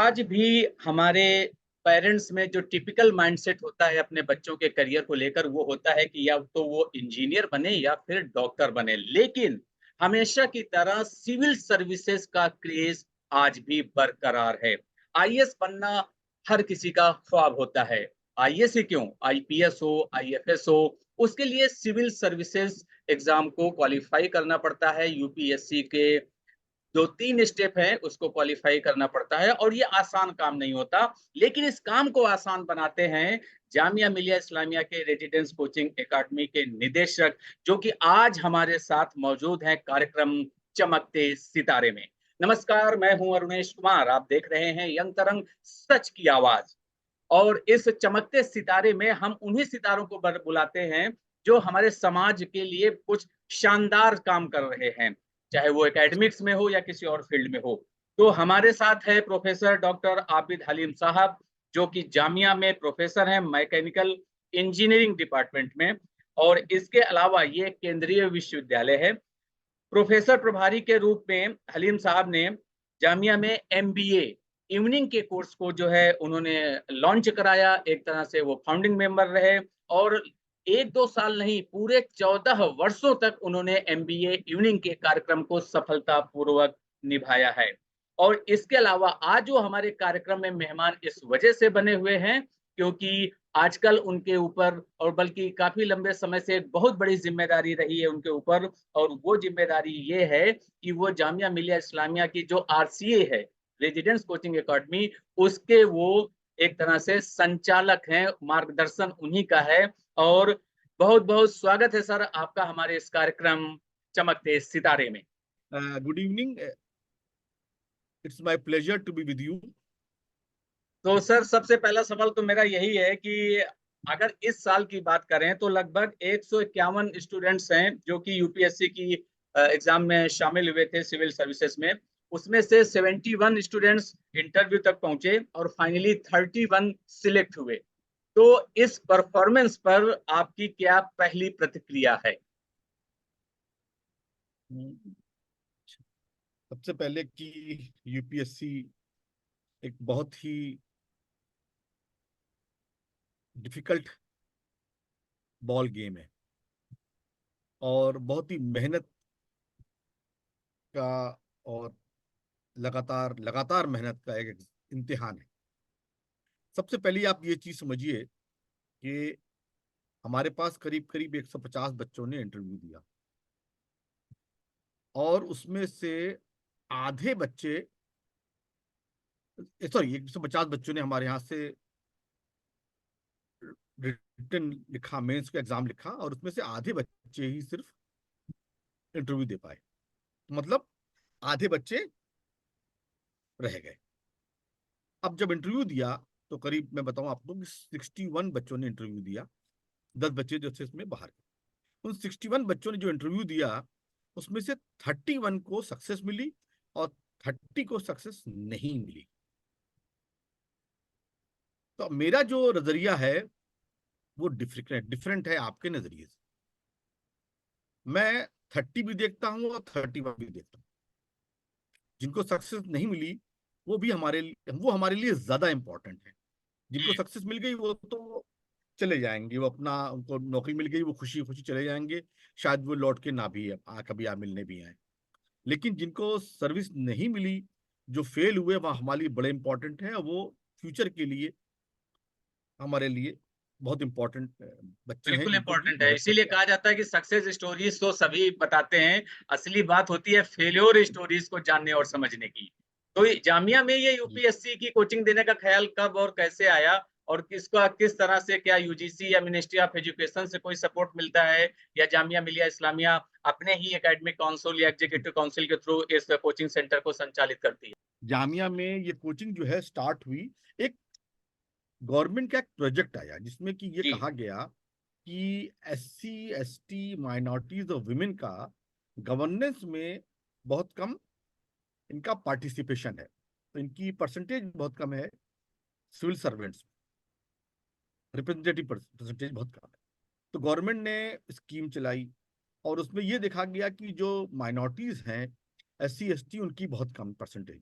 आज भी हमारे पेरेंट्स में जो टिपिकल माइंडसेट होता है अपने बच्चों के करियर को लेकर, वो होता है कि या तो वो इंजीनियर बने या फिर डॉक्टर बने। लेकिन हमेशा की तरह सिविल सर्विसेज का क्रेज आज भी बरकरार है। आईएएस बनना हर किसी का ख्वाब होता है। आईएएस ही क्यों, आईपीएस हो, आईएफएस हो, उसके लिए सिविल सर्विसेज एग्जाम को क्वालिफाई करना पड़ता है। यूपीएससी के जो 3 स्टेप हैं उसको क्वालीफाई करना पड़ता है और ये आसान काम नहीं होता। लेकिन इस काम को आसान बनाते हैं जामिया मिलिया इस्लामिया के रेजिडेंस कोचिंग एकेडमी के निदेशक, जो कि आज हमारे साथ मौजूद हैं कार्यक्रम चमकते सितारे में। नमस्कार, मैं हूं अरुणेश कुमार। आप देख रहे हैं यंग तरंग, सच की आवाज। और इस चमकते सितारे में हम उन्हीं सितारों को बुलाते हैं जो हमारे समाज के लिए कुछ शानदार काम कर रहे हैं, चाहे वो एकेडमिक्स में हो या किसी और फील्ड में हो। तो हमारे साथ है प्रोफेसर डॉक्टर आबिद हलीम साहब, जो कि जामिया में प्रोफेसर हैं मैकेनिकल इंजीनियरिंग डिपार्टमेंट में, और इसके अलावा ये केंद्रीय विश्वविद्यालय है। प्रोफेसर प्रभारी के रूप में हलीम साहब ने जामिया में एमबीए इवनिंग के कोर्स को जो है उन्होंने लॉन्च कराया। एक तरह से वो फाउंडिंग मेंबर रहे और 1-2 साल नहीं, पूरे 14 वर्षों तक उन्होंने एमबीए इवनिंग के कार्यक्रम को सफलतापूर्वक निभाया है। और इसके अलावा आज जो हमारे कार्यक्रम में मेहमान इस वजह से बने हुए हैं क्योंकि आजकल उनके ऊपर, और बल्कि काफी लंबे समय से एक बहुत बड़ी जिम्मेदारी रही है उनके ऊपर, और वो जिम्मेदारी ये है कि वो जामिया मिलिया इस्लामिया की जो आरसीए है, रेजिडेंस कोचिंग एकेडमी, उसके वो एक तरह से संचालक हैं, मार्गदर्शन उन्हीं का है। और बहुत बहुत स्वागत है सर आपका हमारे इस कार्यक्रम चमकते सितारे में। Good evening, it's my pleasure to be with you. तो सर, सबसे पहला सवाल तो मेरा यही है कि अगर इस साल की बात करें तो लगभग 151 स्टूडेंट्स हैं जो कि यूपीएससी की एग्जाम में शामिल हुए थे सिविल सर्विसेज में। उसमें से 71 स्टूडेंट्स इंटरव्यू तक पहुंचे और फाइनली 31 सिलेक्ट हुए। तो इस परफॉर्मेंस पर आपकी क्या पहली प्रतिक्रिया है? सबसे पहले कि यूपीएससी एक बहुत ही डिफिकल्ट बॉल गेम है और बहुत ही मेहनत का और लगातार लगातार मेहनत का एक इम्तिहान है। सबसे पहले आप ये चीज समझिए कि हमारे पास करीब करीब 150 बच्चों ने इंटरव्यू दिया और उसमें से आधे बच्चे, सॉरी, 150 बच्चों ने हमारे यहाँ से रिटन लिखा, मेंस का एग्जाम लिखा, और उसमें से आधे बच्चे ही सिर्फ इंटरव्यू दे पाए। मतलब आधे बच्चे रह गए। अब जब इंटरव्यू दिया तो करीब, मैं बताऊं आपको कि 61 बच्चों ने इंटरव्यू दिया। 10 बच्चे जो थे इसमें बाहर गए। उन 61 बच्चों ने जो इंटरव्यू दिया उसमें से 31 को सक्सेस मिली और 30 को सक्सेस नहीं मिली। तो मेरा जो नजरिया है वो डिफरेंट डिफरेंट है आपके नजरिए से। मैं 30 भी देखता हूँ और 31 भी देखता हूँ। जिनको सक्सेस नहीं मिली वो हमारे लिए ज्यादा इंपॉर्टेंट है। जिनको सक्सेस मिल गई वो तो चले जाएंगे, वो अपना, उनको नौकरी मिल गई, वो खुशी खुशी चले जाएंगे। शायद वो लौट के ना भी कभी मिलने भी आए। लेकिन जिनको सर्विस नहीं मिली, जो फेल हुए, वह हमारे लिए बड़े इंपॉर्टेंट है और वो फ्यूचर के लिए हमारे लिए बहुत इंपॉर्टेंट बच्चे हैं बिल्कुल जिनको कि इंपॉर्टेंट है, भविष्य इसीलिए में। कहा जाता है कि सक्सेस स्टोरीज तो सभी बताते हैं, असली बात होती है फेल्योर स्टोरीज को जानने और समझने की। तो जामिया में ये जी। यूपीएससी की कोचिंग देने का ख्याल कब और कैसे आया, और किस तरह से, क्या यूजीसी या मिनिस्ट्री ऑफ एजुकेशन से कोई सपोर्ट मिलता है, या जामिया मिलिया इस्लामिया अपने ही एकेडमिक काउंसिल या एग्जीक्यूटिव काउंसिल के थ्रू इस कोचिंग सेंटर को संचालित करती है? जामिया में ये कोचिंग जो है स्टार्ट हुई, एक गवर्नमेंट का एक प्रोजेक्ट आया जिसमें कि ये जी। कहा गया कि एससी एसटी माइनॉरिटीज और विमेन का गवर्नेंस में बहुत कम इनका पार्टिसिपेशन है, तो इनकी परसेंटेज बहुत कम है सिविल सर्वेंट्स, रिप्रेजेंटेटिव परसेंटेज बहुत कम है। तो गवर्नमेंट ने स्कीम चलाई और उसमें ये देखा गया कि जो माइनॉरिटीज हैं, एससी एसटी, उनकी बहुत कम परसेंटेज।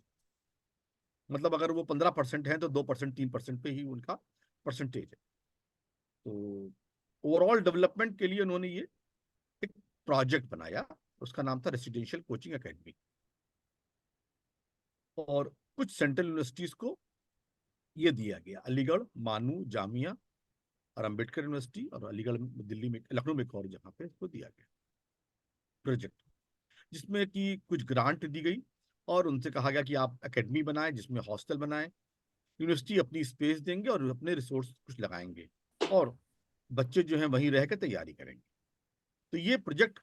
मतलब अगर वो 15% है तो 2% 3% पे ही उनका परसेंटेज है। तो ओवरऑल डेवलपमेंट के लिए उन्होंने ये एक प्रोजेक्ट बनाया, उसका नाम था रेसिडेंशियल कोचिंग एकेडमी। और कुछ सेंट्रल यूनिवर्सिटीज को ये दिया गया, अलीगढ़, मानू, जामिया और अम्बेडकर यूनिवर्सिटी, और अलीगढ़ दिल्ली में, लखनऊ में एक और जगह पे इसको दिया गया प्रोजेक्ट, जिसमें कि कुछ ग्रांट दी गई और उनसे कहा गया कि आप एकेडमी बनाएं जिसमें हॉस्टल बनाएं, यूनिवर्सिटी अपनी स्पेस देंगे और अपने रिसोर्स कुछ लगाएंगे, और बच्चे जो हैं वहीं रह के तैयारी करेंगे। तो ये प्रोजेक्ट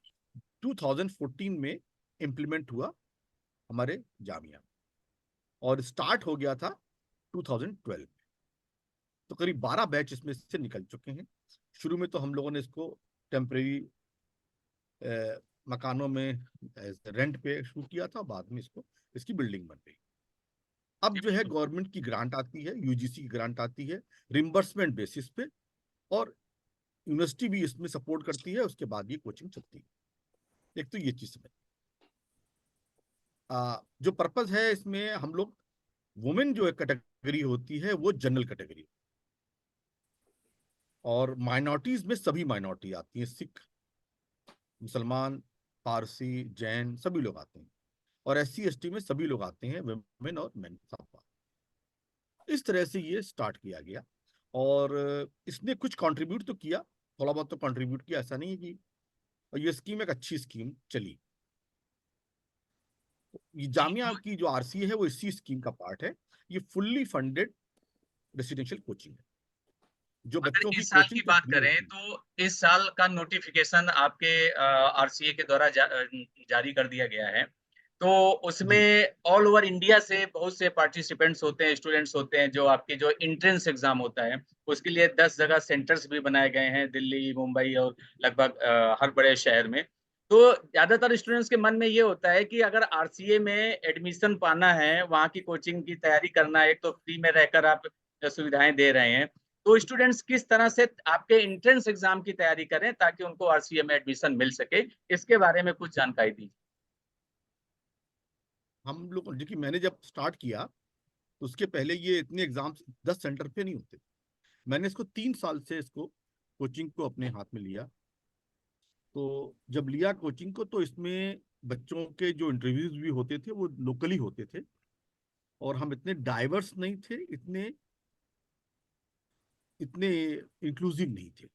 2014 में इम्प्लीमेंट हुआ हमारे जामिया, और स्टार्ट हो गया था 2012 में। तो करीब 12 बैच इसमें से निकल चुके हैं। शुरू में तो हम लोगों ने इसको टेम्परेरी मकानों में रेंट पे शुरू किया था, बाद में इसको इसकी बिल्डिंग बन गई। अब जी जो है बिल्कुल। गवर्नमेंट की ग्रांट आती है, यूजीसी की ग्रांट आती है रिम्बर्समेंट बेसिस पे, और यूनिवर्सिटी भी इसमें सपोर्ट करती है, उसके बाद ये कोचिंग चलती है। एक तो ये चीज समझ, जो पर्पज है इसमें, हम लोग वुमेन जो एक कैटेगरी होती है वो जनरल कैटेगरी, और माइनॉरिटीज में सभी माइनॉरिटी आती है, सिख, मुसलमान, पारसी, जैन सभी लोग आते हैं, और एससी एसटी में सभी लोग आते हैं, वुमेन और मेन सब। इस तरह से ये स्टार्ट किया गया, और इसने कुछ कंट्रीब्यूट तो किया, थोड़ा बहुत तो कंट्रीब्यूट किया, ऐसा नहीं है कि, और ये स्कीम एक अच्छी स्कीम चली। ये जी जामिया तो की जो आरसीए है वो इसी स्कीम का पार्ट है। ये फुल्ली फंडेड रेसिडेंशियल कोचिंग है, जो अगर बच्चों की इस साल की कोचिंग तो बात फ्री करें होती है। तो इस साल का नोटिफिकेशन आपके आरसीए के द्वारा जारी कर दिया गया है। तो जी उसमें ऑल ओवर इंडिया से बहुत से पार्टिसिपेंट्स होते हैं, स्टूडेंट्स होते हैं, जो आपके जो एंट्रेंस एग्जाम होता है उसके लिए 10 जगह सेंटर्स भी बनाए गए हैं, दिल्ली, मुंबई और लगभग हर बड़े शहर में। तो ज्यादातर स्टूडेंट्स के मन में ये होता है कि अगर आरसीए में एडमिशन पाना है, वहाँ की कोचिंग की तैयारी करना है, एक तो फ्री में रहकर आप सुविधाएं दे रहे हैं, तो स्टूडेंट्स किस तरह से आपके एंट्रेंस एग्जाम की तैयारी करें ताकि उनको आरसीए में एडमिशन मिल सके, इसके बारे में कुछ जानकारी दी। हम लोग देखिए, मैंने जब स्टार्ट किया तो उसके पहले ये इतने एग्जाम्स 10 सेंटर पे नहीं होते। मैंने इसको 3 साल से इसको कोचिंग को अपने हाथ में लिया। तो जब लिया कोचिंग को तो इसमें बच्चों के जो इंटरव्यूज भी होते थे वो लोकली होते थे, और हम इतने डाइवर्स नहीं थे, इतने इतने इंक्लूसिव नहीं थे।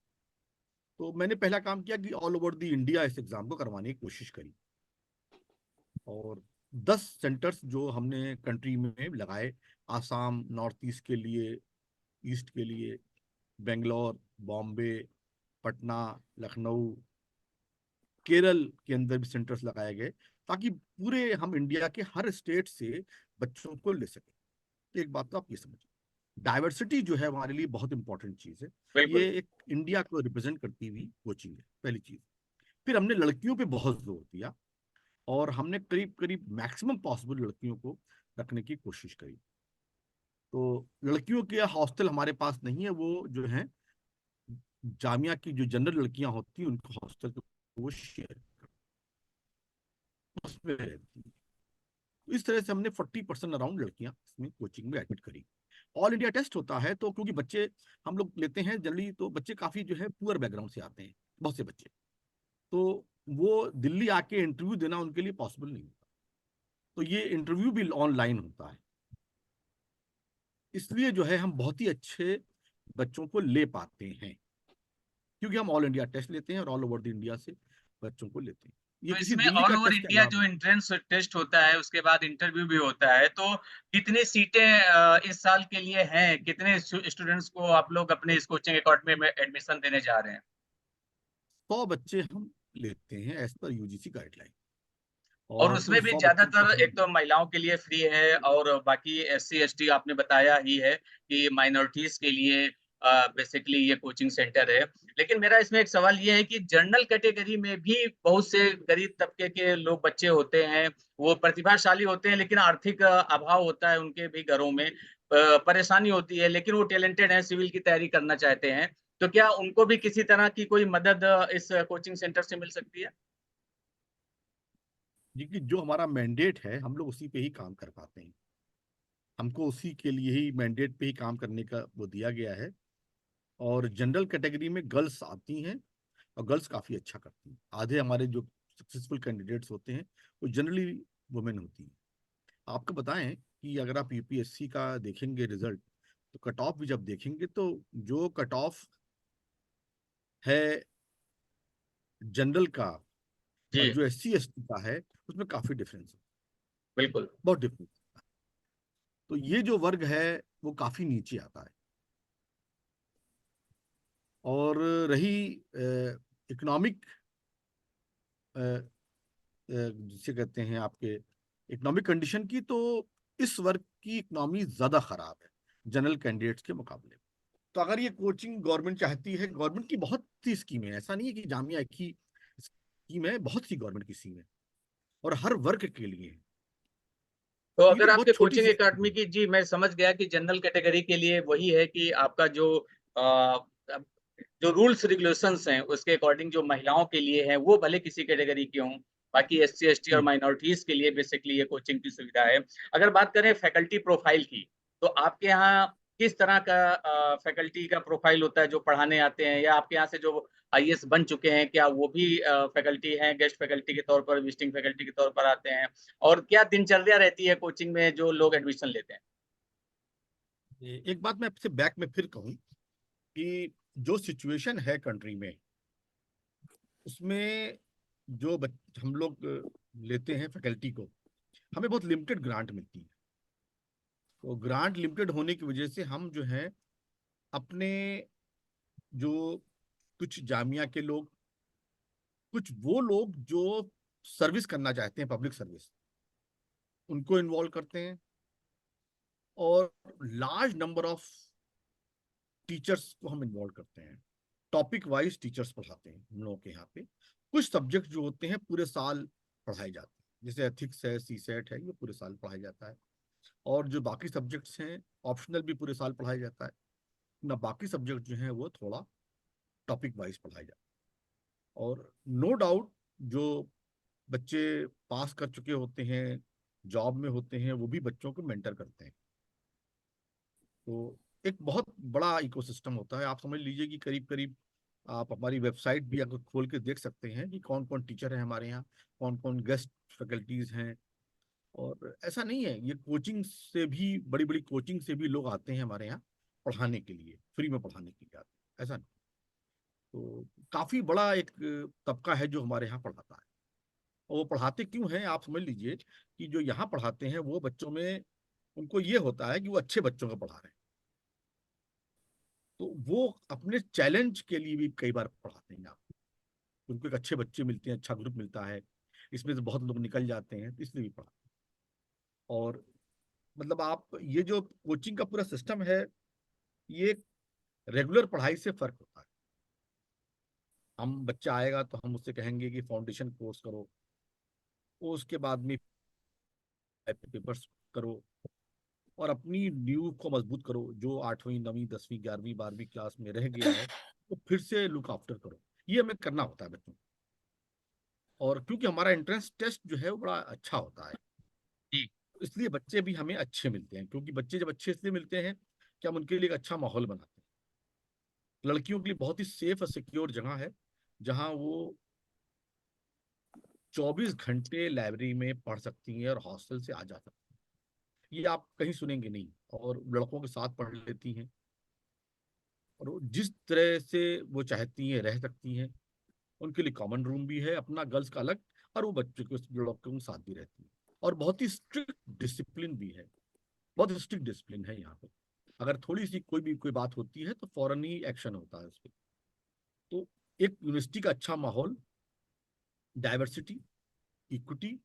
तो मैंने पहला काम किया कि ऑल ओवर दी इंडिया इस एग्जाम को करवाने की कोशिश करी, और 10 सेंटर्स जो हमने कंट्री में लगाए, आसाम, नॉर्थ ईस्ट के लिए, ईस्ट के लिए बेंगलोर, बॉम्बे, पटना, लखनऊ, केरल के अंदर भी सेंटर्स लगाए गए, ताकि पूरे हम इंडिया के हर स्टेट से बच्चों को ले सकें। एक बात तो आप ये समझिए, डाइवर्सिटी जो है हमारे लिए बहुत इंपॉर्टेंट चीज है। बिल्कुल। ये एक इंडिया को रिप्रेजेंट करती हुई कोचिंग है, पहली चीज। फिर हमने लड़कियों पे बहुत जोर दिया, और हमने करीब करीब मैक्सिमम पॉसिबल लड़कियों को रखने की कोशिश करी। तो लड़कियों के हॉस्टल हमारे पास नहीं है, वो जो है जामिया की जो जनरल लड़कियां होती हैं उनको हॉस्टल वो शेयर उसमें रहती हैं। तो इस तरह से हमने 40% अराउंड लड़कियां इसमें कोचिंग में एडमिट करी। ऑल इंडिया टेस्ट होता है, तो क्योंकि बच्चे हम लोग लेते हैं जनरली, तो बच्चे काफी जो है पुअर बैकग्राउंड से आते हैं, बहुत से बच्चे, तो वो दिल्ली आके इंटरव्यू देना उनके लिए पॉसिबल नहीं होता। तो ये इंटरव्यू भी ऑनलाइन होता है, इसलिए जो है हम बहुत ही अच्छे बच्चों को ले पाते हैं, क्योंकि हम ऑल इंडिया टेस्ट लेते हैं और ऑल ओवर द इंडिया से बच्चों को लेते हैं। ये तो किसी इसमें दिल्ली ऑल का ओवर टेस्ट के इंडिया अलावा जो नहीं। एंट्रेंस टेस्ट होता है उसके बाद इंटरव्यू भी होता है, तो कितनी सीटें इस साल के लिए हैं, कितने स्टूडेंट्स को आप लोग अपने इस कोचिंग अकेडमी में एडमिशन देने जा रहे हैं? 100 बच्चे हम लेते हैं एज पर यूजीसी गाइडलाइन, और और उन उसमें भी 100 बच्चों को ज्यादातर हम, एक तो महिलाओं के लिए फ्री है और बाकी एससी एसटी आपने बताया ही है कि माइनॉरिटीज के लिए बेसिकली ये कोचिंग सेंटर है। लेकिन मेरा इसमें एक सवाल ये है कि जनरल कैटेगरी में भी बहुत से गरीब तबके के लोग बच्चे होते हैं, वो प्रतिभाशाली होते हैं लेकिन आर्थिक अभाव होता है उनके भी घरों में, परेशानी होती है, लेकिन वो टैलेंटेड हैं, सिविल की तैयारी करना चाहते हैं, तो क्या उनको भी किसी तरह की कोई मदद इस कोचिंग सेंटर से मिल सकती है? जिनकी जो हमारा मैंडेट है हम लोग उसी पे ही काम कर पाते हैं। हमको उसी के लिए ही मैंडेट पे ही काम करने का वो दिया गया है। और जनरल कैटेगरी में गर्ल्स आती हैं और गर्ल्स काफ़ी अच्छा करती हैं। आधे हमारे जो सक्सेसफुल कैंडिडेट्स होते हैं वो जनरली वुमेन होती हैं। आपको बताएं कि अगर आप यूपीएससी का देखेंगे रिजल्ट, तो कट ऑफ भी जब देखेंगे तो जो कट ऑफ है जनरल का और जी जो एससी एसटी का है उसमें काफ़ी डिफरेंस है, बिल्कुल। बहुत डिफरेंस। तो ये जो वर्ग है वो काफ़ी नीचे आता है। और रही इकोनॉमिक, जिसे कहते हैं आपके इकोनॉमिक कंडीशन की, तो इस वर्ग की इकोनॉमी ज़्यादा खराब है जनरल कैंडिडेट्स के मुकाबले। तो अगर ये कोचिंग गवर्नमेंट चाहती है, गवर्नमेंट की बहुत सी स्कीमें हैं, ऐसा नहीं है कि जामिया एक ही स्कीम है, बहुत सी गवर्नमेंट की स्कीम है और हर वर्ग के लिए है। तो तो ये अगर तो आपके बहुत छोटी कोचिंग सी एकेडमी स्कीम है। की, जी मैं समझ गया कि जनरल कैटेगरी के लिए वही है कि आपका अ, जो रूल्स रेगुलेशंस हैं उसके अकॉर्डिंग जो महिलाओं के लिए है वो भले किसी कैटेगरी के हों, बाकी एससी एसटी और हम्म। माइनॉरिटीज के लिए बेसिकली ये कोचिंग की सुविधा है। अगर बात करें फैकल्टी प्रोफाइल की, तो आपके यहाँ किस तरह का फैकल्टी का प्रोफाइल होता है जो पढ़ाने आते हैं, या आपके यहाँ से जो आईएएस बन चुके हैं क्या वो भी फैकल्टी हैं, गेस्ट फैकल्टी के तौर पर, विजिटिंग फैकल्टी के तौर पर आते हैं? और क्या दिनचर्या रहती है कोचिंग में जो लोग एडमिशन लेते हैं? एक बात मैं आपसे बैक में फिर कहूँ कि जो सिचुएशन है कंट्री में, उसमें जो हम लोग लेते हैं फैकल्टी को, हमें बहुत लिमिटेड ग्रांट मिलती है। तो ग्रांट लिमिटेड होने की वजह से हम जो है अपने, जो कुछ जामिया के लोग, कुछ वो लोग जो सर्विस करना चाहते हैं, पब्लिक सर्विस, उनको इन्वॉल्व करते हैं। और लार्ज नंबर ऑफ टीचर्स को हम इन्वॉल्व करते हैं। टॉपिक वाइज टीचर्स पढ़ाते हैं हम लोगों के यहाँ पे। कुछ सब्जेक्ट जो होते हैं पूरे साल पढ़ाए जाते हैं, जैसे एथिक्स है, सी सेट है, ये पूरे साल पढ़ाया जाता है। और जो बाकी सब्जेक्ट्स हैं ऑप्शनल भी पूरे साल पढ़ाया जाता है ना। बाकी सब्जेक्ट जो हैं वो थोड़ा टॉपिक वाइज पढ़ाए जाते हैं। और नो डाउट जो बच्चे पास कर चुके होते हैं, जॉब में होते हैं, वो भी बच्चों को मेंटर करते हैं। तो एक बहुत बड़ा इकोसिस्टम होता है। आप समझ लीजिए कि करीब करीब आप हमारी वेबसाइट भी अगर खोल के देख सकते हैं कि कौन कौन टीचर है हमारे यहाँ, कौन कौन गेस्ट फैकल्टीज हैं। और ऐसा नहीं है, ये कोचिंग से भी, बड़ी बड़ी कोचिंग से भी लोग आते हैं हमारे यहाँ पढ़ाने के लिए, फ्री में पढ़ाने के लिए आते हैं, ऐसा नहीं। तो काफी बड़ा एक तबका है जो हमारे यहाँ पढ़ाता है। और वो पढ़ाते क्यों हैं आप समझ लीजिए कि जो यहाँ पढ़ाते हैं वो बच्चों में, उनको ये होता है कि वो अच्छे बच्चों को पढ़ा रहे हैं। तो वो अपने चैलेंज के लिए भी कई बार पढ़ाते हैं आप। उनको एक अच्छे बच्चे मिलते हैं, अच्छा ग्रुप मिलता है, इसमें से बहुत लोग निकल जाते हैं, तो इसलिए भी पढ़ाते हैं। और मतलब आप, ये जो कोचिंग का पूरा सिस्टम है, ये रेगुलर पढ़ाई से फर्क होता है। हम बच्चा आएगा तो हम उससे कहेंगे कि फाउंडेशन कोर्स करो, उसके बाद में पेपर्स करो और अपनी नींव को मजबूत करो। जो 8वीं 9वीं 10वीं 11वीं 12वीं क्लास में रह गया है तो फिर से लुक आफ्टर करो। ये हमें करना होता है बच्चों को। और क्योंकि हमारा एंट्रेंस टेस्ट जो है वो बड़ा अच्छा होता है, जी इसलिए बच्चे भी हमें अच्छे मिलते हैं। क्योंकि बच्चे जब अच्छे इसलिए मिलते हैं कि हम उनके लिए एक अच्छा माहौल बनाते हैं। लड़कियों के लिए बहुत ही सेफ और सिक्योर जगह है, जहाँ वो 24 घंटे लाइब्रेरी में पढ़ सकती हैं और हॉस्टल से आ जा सकती हैं। ये आप कहीं सुनेंगे नहीं। और लड़कों के साथ पढ़ लेती हैं और वो जिस तरह से वो चाहती हैं रह सकती हैं। उनके लिए कॉमन रूम भी है अपना, गर्ल्स का अलग, और वो बच्चों के लड़कों के साथ भी रहती है। और बहुत ही स्ट्रिक्ट डिसिप्लिन भी है, बहुत स्ट्रिक्ट डिसिप्लिन है यहाँ पे। अगर थोड़ी सी कोई बात होती है तो फौरन ही एक्शन होता है उस पर। तो एक यूनिवर्सिटी का अच्छा माहौल, डाइवर्सिटी, इक्विटी,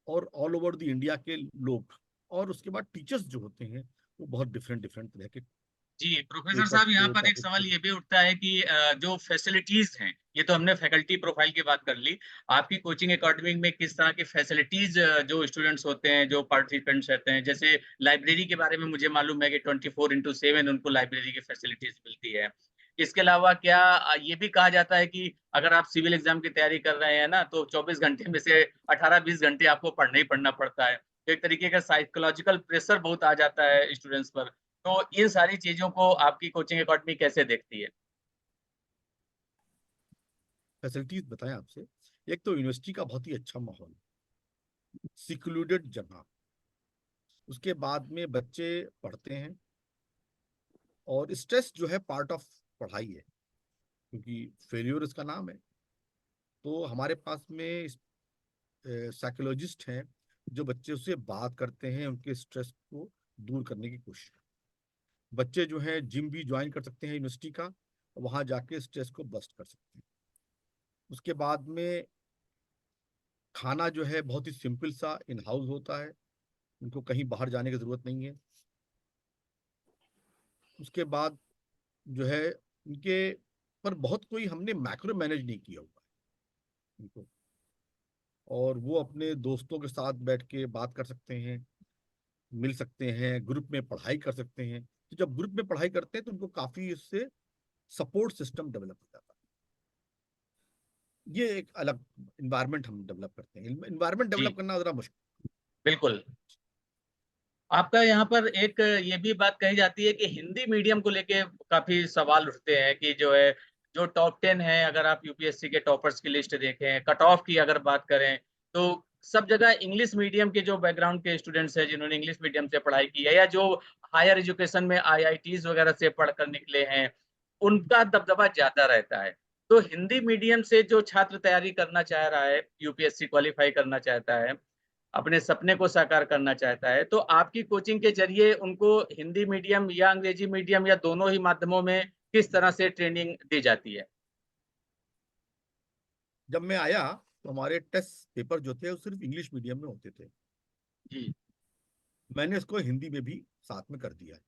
और ऑल ओवर द इंडिया के लोग, और उसके बाद टीचर्स जो होते हैं वो बहुत डिफरेंट डिफरेंट तरह के जी प्रोफेसर पेपर्स साहब, यहाँ को, पर एक टॉपिक सवाल को। ये भी उठता है कि जो फैसिलिटीज हैं, ये तो हमने फैकल्टी प्रोफाइल की बात कर ली, आपकी कोचिंग एकेडमी में किस तरह की फैसिलिटीज जो स्टूडेंट्स होते हैं, जो पार्टिसिपेंट्स रहते हैं, जैसे लाइब्रेरी के बारे में मुझे मालूम है कि 24x7 उनको लाइब्रेरी की फैसिलिटीज मिलती है। इसके अलावा क्या ये भी कहा जाता है कि अगर आप सिविल एग्जाम की तैयारी कर रहे हैं ना, तो 24 घंटे में से 18-20 घंटे आपको पढ़ना ही पढ़ना पड़ता है? एक तरीके का साइकोलॉजिकल प्रेशर बहुत आ जाता है स्टूडेंट्स पर। तो इन सारी चीज़ों को आपकी कोचिंग अकेडमी कैसे देखती है? फैसिलिटीज बताएं आपसे। एक तो यूनिवर्सिटी का बहुत ही अच्छा माहौल, सिक्लूडेड जगह, उसके बाद में बच्चे पढ़ते हैं, और स्ट्रेस जो है पार्ट ऑफ पढ़ाई है, क्योंकि फेल्योर इसका नाम है। तो हमारे पास में साइकोलॉजिस्ट हैं जो बच्चे से बात करते हैं, उनके स्ट्रेस को दूर करने की कोशिश करते हैं। बच्चे जो हैं जिम भी ज्वाइन कर सकते हैं यूनिवर्सिटी का, वहां जाके स्ट्रेस को बस्ट कर सकते हैं। उसके बाद में खाना जो है बहुत ही सिंपल सा इन हाउस होता है, उनको कहीं बाहर जाने की जरूरत नहीं है। उसके बाद जो है उनके पर बहुत कोई हमने मैक्रो मैनेज नहीं किया हुआ है उनको, और वो अपने दोस्तों के साथ बैठ के बात कर सकते हैं, मिल सकते हैं, ग्रुप में पढ़ाई कर सकते हैं। तो जब ग्रुप में पढ़ाई करते हैं तो उनको काफी इससे सपोर्ट सिस्टम डेवलप हो जाता है। ये एक अलग इन्वायरमेंट हम डेवलप करते हैं। इन्वायरमेंट जी, डेवलप करना जरा मुश्किल। बिल्कुल। आपका यहाँ पर एक ये भी बात कही जाती है कि हिंदी मीडियम को लेके काफ़ी सवाल उठते हैं कि जो है, जो टॉप 10 है, अगर आप यूपीएससी के टॉपर्स की लिस्ट देखें, कट ऑफ की अगर बात करें, तो सब जगह इंग्लिश मीडियम के जो बैकग्राउंड के स्टूडेंट्स हैं, जिन्होंने इंग्लिश मीडियम से पढ़ाई की है या जो हायर एजुकेशन में आईआईटीज़ वगैरह से पढ़कर निकले हैं, उनका दबदबा ज़्यादा रहता है। तो हिंदी मीडियम से जो छात्र तैयारी करना चाह रहा है, यूपीएससी क्वालीफाई करना चाहता है, अपने सपने को साकार करना चाहता है, तो आपकी कोचिंग के ज़रिए उनको हिंदी मीडियम या अंग्रेजी मीडियम या दोनों ही माध्यमों में किस तरह से ट्रेनिंग दी जाती है? जब मैं आया तो हमारे टेस्ट पेपर जो थे वो सिर्फ इंग्लिश मीडियम में होते थे। जी, मैंने इसको हिंदी में भी साथ में कर दिया है,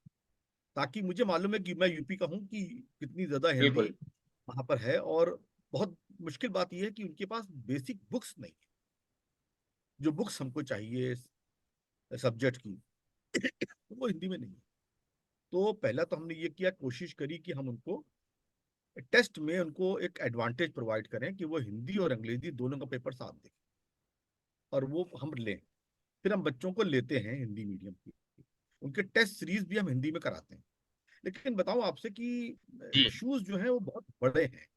ताकि मुझे मालूम है कि मैं यूपी का हूँ कि कितनी ज्यादा हिंदी बिल्कुल। वहां पर है। और बहुत मुश्किल बात यह है कि उनके पास बेसिक बुक्स नहीं है, जो बुक्स हमको चाहिए सब्जेक्ट की वो हिंदी में नहीं है। तो पहला तो हमने ये किया, कोशिश करी कि हम उनको टेस्ट में उनको एक एडवांटेज प्रोवाइड करें कि वो हिंदी और अंग्रेजी दोनों का पेपर साथ दें, और वो हम लें। फिर हम बच्चों को लेते हैं हिंदी मीडियम की, उनके टेस्ट सीरीज भी हम हिंदी में कराते हैं। लेकिन बताऊं आपसे कि जी, इश्यूज जो हैं वो बहुत बड़े हैं।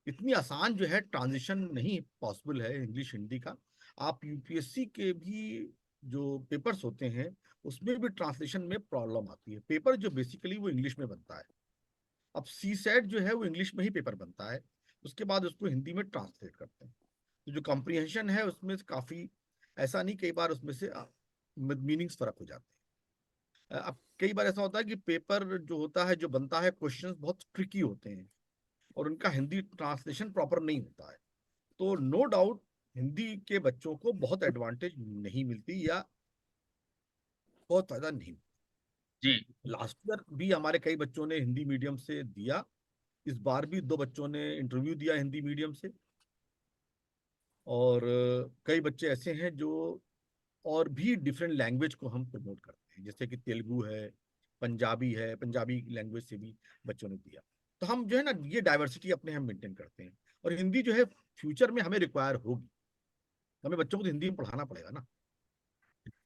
इतनी आसान जो है ट्रांजिशन नहीं पॉसिबल है इंग्लिश हिंदी का। आप यूपीएससी के भी जो पेपर्स होते हैं उसमें भी ट्रांसलेशन में प्रॉब्लम आती है। पेपर जो बेसिकली वो इंग्लिश में बनता है, अब सी सेट जो है वो इंग्लिश में ही पेपर बनता है, उसके बाद उसको हिंदी में ट्रांसलेट करते हैं। तो जो कॉम्प्रिहेंशन है उसमें काफी, ऐसा नहीं, कई बार उसमें से मीनिंग्स फर्क हो जाते हैं। अब कई बार ऐसा होता है कि पेपर जो होता है जो बनता है, क्वेश्चंस बहुत ट्रिकी होते हैं और उनका हिंदी ट्रांसलेशन प्रॉपर नहीं होता है। तो नो डाउट हिंदी के बच्चों को बहुत एडवांटेज नहीं मिलती, या बहुत फायदा नहीं। जी। लास्ट ईयर भी हमारे कई बच्चों ने हिंदी मीडियम से दिया, इस बार भी दो बच्चों ने इंटरव्यू दिया हिंदी मीडियम से। और कई बच्चे ऐसे हैं जो और भी डिफरेंट लैंग्वेज को हम प्रमोट करते हैं, जैसे कि तेलुगु है, पंजाबी लैंग्वेज से भी बच्चों ने दिया। तो हम जो है ना ये डाइवर्सिटी अपने हम मेंटेन करते हैं। और हिंदी जो है फ्यूचर में हमें रिक्वायर होगी, हमें बच्चों को तो हिंदी में पढ़ाना पड़ेगा ना।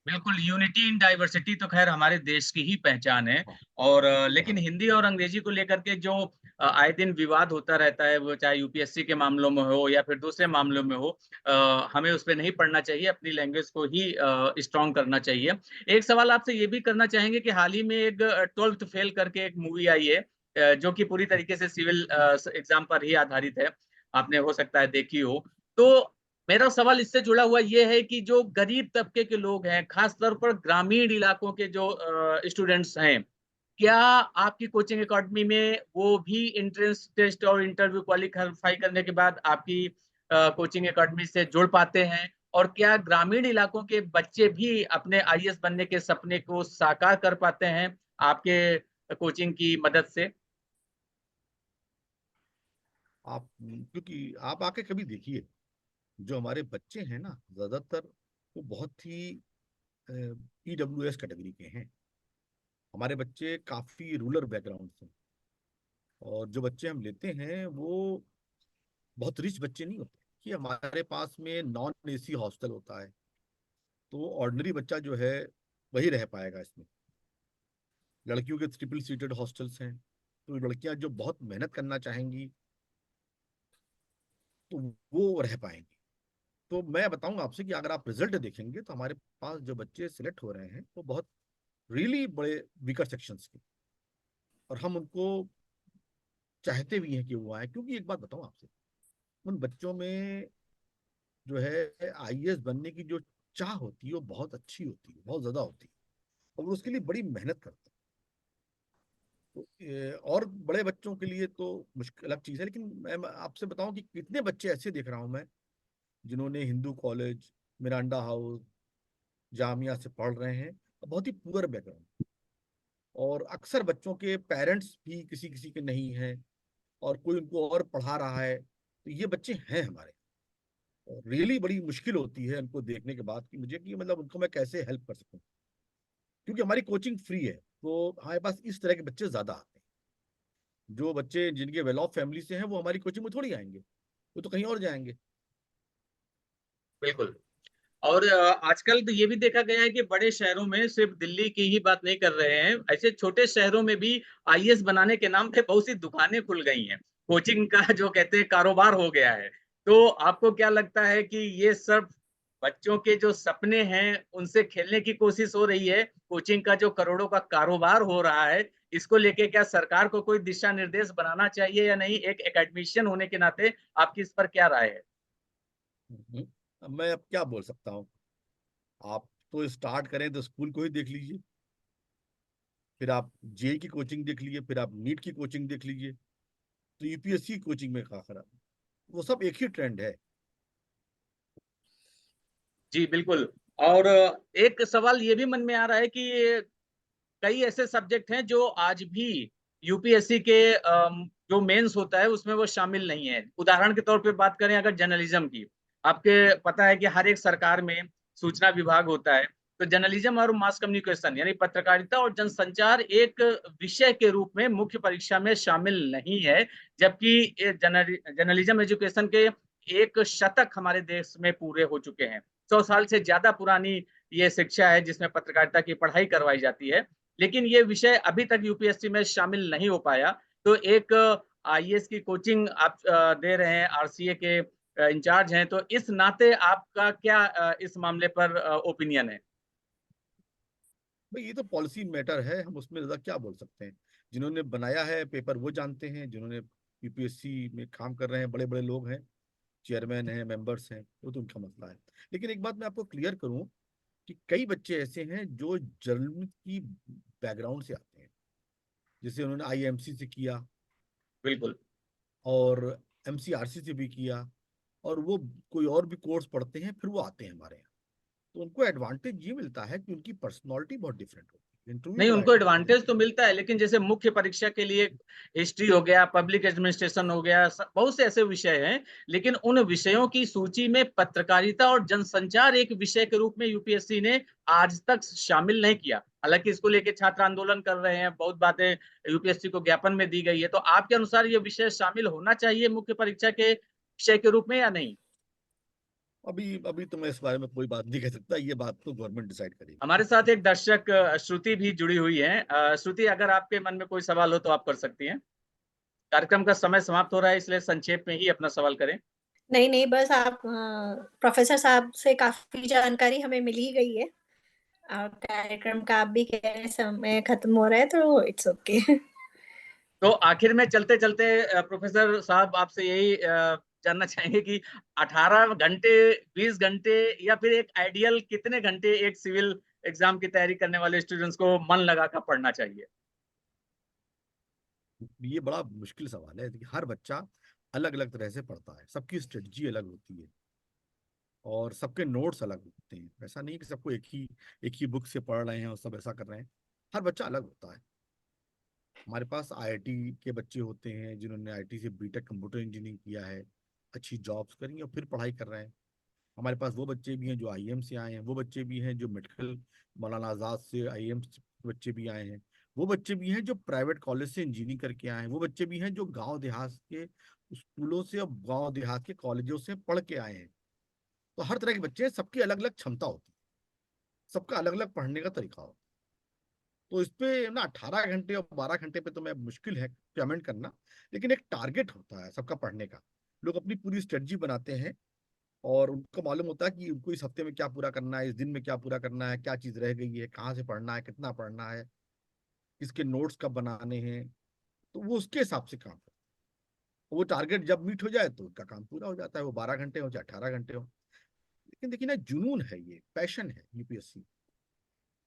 बिल्कुल, यूनिटी इन डाइवर्सिटी तो ख़ैर हमारे देश की ही पहचान है। हाँ, और लेकिन हाँ, हिंदी और अंग्रेजी को लेकर के जो आए दिन विवाद होता रहता है, वो चाहे यूपीएससी के मामलों में हो या फिर दूसरे मामलों में हो, हमें उस पे नहीं पड़ना चाहिए, अपनी लैंग्वेज को ही स्ट्रॉन्ग करना चाहिए। एक सवाल आपसे ये भी करना चाहेंगे कि हाल ही में एक 12th फेल करके एक मूवी आई है, जो कि पूरी तरीके से सिविल एग्ज़ाम पर ही आधारित है। आपने हो सकता है देखी हो। तो मेरा सवाल इससे जुड़ा हुआ ये है कि जो गरीब तबके के लोग हैं, खास तौर पर ग्रामीण इलाकों के जो स्टूडेंट्स हैं, क्या आपकी कोचिंग अकेडमी में वो भी एंट्रेंस टेस्ट और इंटरव्यू क्वालीफाई करने के बाद आपकी कोचिंग अकेडमी से जुड़ पाते हैं? और क्या ग्रामीण इलाकों के बच्चे भी अपने आईएएस बनने के सपने को साकार कर पाते हैं आपके कोचिंग की मदद से? आप क्योंकि आप आके कभी देखिए, जो हमारे बच्चे हैं ना ज्यादातर वो बहुत ही ईडब्ल्यूएस कैटेगरी के हैं। हमारे बच्चे काफी रूरल बैकग्राउंड से, और जो बच्चे हम लेते हैं वो बहुत रिच बच्चे नहीं होते। कि हमारे पास में नॉन एसी हॉस्टल होता है, तो ऑर्डिनरी बच्चा जो है वही रह पाएगा इसमें। लड़कियों के ट्रिपल सीटेड हॉस्टल्स हैं, तो लड़कियां जो बहुत मेहनत करना चाहेंगी तो वो रह पाएंगी। तो मैं बताऊंगा आपसे कि अगर आप रिजल्ट देखेंगे तो हमारे पास जो बच्चे सिलेक्ट हो रहे हैं वो बहुत रियली बड़े वीकर सेक्शंस के, और हम उनको चाहते भी हैं कि वो आए, क्योंकि एक बात बताऊं आपसे, उन बच्चों में जो है आईएएस बनने की जो चाह होती है वो बहुत अच्छी होती है, बहुत ज्यादा होती है, और वो उसके लिए बड़ी मेहनत करते हैं। तो और बड़े बच्चों के लिए तो मुश्किल अलग चीज है, लेकिन मैं आपसे बताऊं कि कितने बच्चे ऐसे देख रहा हूं मैं जिन्होंने Hindu college, Miranda house, Jamia से पढ़ रहे हैं, बहुत ही पुअर बैकग्राउंड, और अक्सर बच्चों के पेरेंट्स भी किसी किसी के नहीं हैं, और कोई उनको और पढ़ा रहा है, तो ये बच्चे हैं हमारे। और रियली बड़ी मुश्किल होती है उनको देखने के बाद कि मुझे कि मतलब उनको मैं कैसे हेल्प कर सकूं, क्योंकि हमारी कोचिंग फ्री है, तो हमारे पास इस तरह के बच्चे ज्यादा आते हैं। जो बच्चे जिनके वेल ऑफ फैमिली से हैं वो हमारी कोचिंग में थोड़ी आएंगे, वो तो कहीं और जाएंगे। बिल्कुल। और आजकल तो ये भी देखा गया है कि बड़े शहरों में, सिर्फ दिल्ली की ही बात नहीं कर रहे हैं, ऐसे छोटे शहरों में भी आईएएस बनाने के नाम पे बहुत सी दुकानें खुल गई हैं। कोचिंग का जो कहते हैं कारोबार हो गया है। तो आपको क्या लगता है कि ये सब बच्चों के जो सपने हैं उनसे खेलने की कोशिश हो रही है? कोचिंग का जो करोड़ों का कारोबार हो रहा है, इसको लेके क्या सरकार को कोई दिशा निर्देश बनाना चाहिए या नहीं? एक एकेडमिशियन होने के नाते आपकी इस पर क्या राय है? अब मैं अब क्या बोल सकता हूँ। आप तो स्टार्ट करें तो स्कूल को ही देख लीजिए, फिर आप जेई की कोचिंग देख लीजिए, फिर आप नीट की कोचिंग देख लीजिए, तो यूपीएससी की कोचिंग में क्या खराब, वो सब एक ही ट्रेंड है। जी बिल्कुल। और एक सवाल ये भी मन में आ रहा है कि कई ऐसे सब्जेक्ट हैं जो आज भी यूपीएससी के जो मेंस होता है उसमें वो शामिल नहीं है। उदाहरण के तौर पे बात करें अगर जर्नलिज्म की, आपके पता है कि हर एक सरकार में सूचना विभाग होता है। तो जर्नलिज्म और मास कम्युनिकेशन यानी पत्रकारिता और जनसंचार एक विषय के रूप में मुख्य परीक्षा में शामिल नहीं है, जबकि जर्नलिज्म एजुकेशन के 1 शतक हमारे देश में पूरे हो चुके हैं। 100 साल से ज्यादा पुरानी ये शिक्षा है जिसमें पत्रकारिता की पढ़ाई करवाई जाती है, लेकिन ये विषय अभी तक यूपीएससी में शामिल नहीं हो पाया। तो एक आईएएस की कोचिंग आप दे रहे हैं, आरसीए के इंचार्ज हैं, तो इस नाते आपका क्या इस मामले पर ओपिनियन है? भाई ये तो पॉलिसी मैटर है, हम उसमें ज्यादा क्या बोल सकते हैं। जिन्होंने बनाया है पेपर वो जानते हैं, जिन्होंने यूपीएससी में काम कर रहे हैं बड़े बड़े लोग हैं, चेयरमैन हैं, मेंबर्स हैं, वो तो उनका मसला है। लेकिन एक बात मैं आपको क्लियर करूं कि कई बच्चे ऐसे हैं जो जर्नलिज्म की बैकग्राउंड से आते हैं, जैसे उन्होंने आईएमसी से किया बिल्कुल। और एमसीआरसी से भी किया, और वो कोई और भी कोर्स पढ़ते हैं फिर वो आते हैं हमारे यहाँ। तो उनको एडवांटेज ये मिलता है कि उनकी पर्सनैलिटी बहुत डिफरेंट होती है, इंटरव्यू नहीं, बड़ा उनको अटेंड करते एडवांटेज तो मिलता है, लेकिन जैसे मुख्य परीक्षा के लिए हिस्ट्री हो गया, पब्लिक एडमिनिस्ट्रेशन हो गया, बहुत से ऐसे विषय हैं, लेकिन उन विषयों की सूची में पत्रकारिता और जनसंचार एक विषय के रूप में यूपीएससी ने आज तक शामिल नहीं किया। हालांकि इसको लेके छात्र आंदोलन कर रहे हैं, बहुत बातें यूपीएससी को ज्ञापन में दी गई है। तो आपके अनुसार ये विषय शामिल होना चाहिए मुख्य परीक्षा के विषय के रूप में या नहीं? अभी अभी तो मैं इस बारे में कोई बात नहीं कह सकता, ये बात तो गवर्नमेंट डिसाइड करेगी। हमारे साथ एक दर्शक श्रुति भी जुड़ी हुई है। श्रुति, अगर आपके मन में कोई सवाल हो तो आप कर सकती हैं। कार्यक्रम का समय समाप्त हो रहा है, इसलिए संक्षेप में ही अपना सवाल करें। नहीं नहीं, बस आप प्रोफेसर साहब से काफी जानकारी हमें मिल ही गई है। कार्यक्रम का आप भी कह रहे हैं समय खत्म हो रहा है, तो इट्स ओके। तो आखिर में चलते चलते प्रोफेसर साहब आपसे यही जानना चाहेंगे कि 18 घंटे, 20 घंटे, या फिर एक आइडियल कितने घंटे एक सिविल एग्जाम की तैयारी करने वाले स्टूडेंट्स को मन लगाकर पढ़ना चाहिए? ये बड़ा मुश्किल सवाल है कि हर बच्चा अलग अलग तरह से पढ़ता है, सबकी स्ट्रेटजी अलग होती है और सबके नोट्स अलग होते हैं। ऐसा नहीं कि सबको एक ही बुक से पढ़ रहे हैं और सब ऐसा कर रहे हैं, हर बच्चा अलग होता है। हमारे पास आईआईटी के बच्चे होते हैं जिन्होंने आईआईटी से बीटेक कंप्यूटर इंजीनियरिंग किया है, अच्छी जॉब्स करी और फिर पढ़ाई कर रहे हैं। हमारे पास वो बच्चे भी हैं जो आईएम से आए हैं, वो बच्चे भी हैं जो मेडिकल मौलाना आजाद से आईएम बच्चे भी आए हैं, वो बच्चे भी हैं जो प्राइवेट कॉलेज से इंजीनियरिंग करके आए हैं, वो बच्चे भी हैं जो गांव देहात के स्कूलों से और गांव देहात के कॉलेजों से पढ़ के आए हैं। तो हर तरह के बच्चे हैं, सबकी अलग अलग क्षमता होती है। सबका अलग अलग पढ़ने का तरीका हो। तो इस पे ना 18 घंटे और 12 घंटे पे तो मैं मुश्किल है कमेंट करना, लेकिन एक टारगेट होता है सबका पढ़ने का। लोग अपनी पूरी स्ट्रेटजी बनाते हैं और उनको मालूम होता है कि उनको इस हफ्ते में क्या पूरा करना है, इस दिन में क्या पूरा करना है, क्या चीज रह गई है, कहाँ से पढ़ना है, कितना पढ़ना है, किसके नोट्स कब बनाने हैं। तो वो उसके हिसाब से काम करते हैं। वो टारगेट जब मीट हो जाए तो उनका काम पूरा हो जाता है, वो 12 घंटे हो चाहे 18 घंटे हो। लेकिन देखिए ना, जुनून है, ये पैशन है यूपीएससी।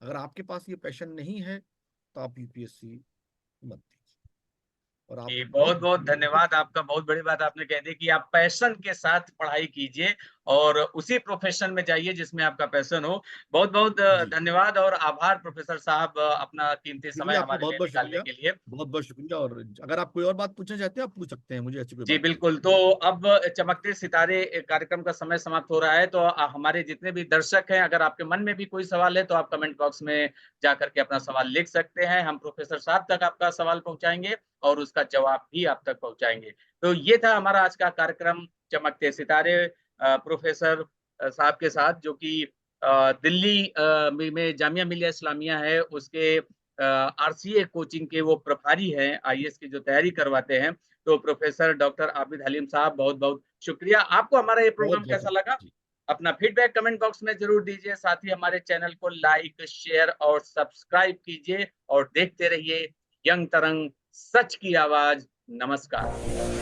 अगर आपके पास ये पैशन नहीं है तो आप यूपीएससी मत दीजिए। और आप जी, बहुत बहुत बहुत धन्यवाद आपका। बहुत बड़ी बात आपने कह दी कि आप पैशन के साथ पढ़ाई कीजिए और उसी प्रोफेशन में जाइए जिसमें आपका पैशन हो। बहुत बहुत जी, धन्यवाद और आभार प्रोफेसर साहब, अपना कीमती समय शुक्रिया आपका, हमारे बहुत लिए बहुत निकालने शुक्रिया। के लिए। बहुत बहुत शुक्रिया। और अगर आप कोई और बात पूछना चाहते हैं आप पूछ सकते हैं, मुझे ऐसी कोई जी बात नहीं है। बिल्कुल। तो अब चमकते सितारे कार्यक्रम का समय समाप्त हो रहा है, तो हमारे जितने भी दर्शक हैं, अगर आपके मन में भी कोई सवाल है तो आप कमेंट बॉक्स में जाकर के अपना सवाल लिख सकते हैं। हम प्रोफेसर साहब तक आपका सवाल पहुंचाएंगे और उसका जवाब भी आप तक पहुंचाएंगे। तो ये था हमारा आज का कार्यक्रम चमकते सितारे, प्रोफेसर साहब के साथ, जो कि दिल्ली में जामिया मिलिया इस्लामिया है उसके आरसीए कोचिंग के वो प्रभारी हैं, आईएएस की जो तैयारी करवाते हैं। तो प्रोफेसर डॉक्टर आबिद हलीम साहब, बहुत बहुत शुक्रिया। आपको हमारा ये बहुत प्रोग्राम बहुत कैसा शुक्रिया लगा? जी। अपना फीडबैक कमेंट बॉक्स में जरूर दीजिए। साथ ही हमारे चैनल को लाइक, शेयर और सब्सक्राइब कीजिए और देखते रहिए यंग तरंग, सच की आवाज। नमस्कार।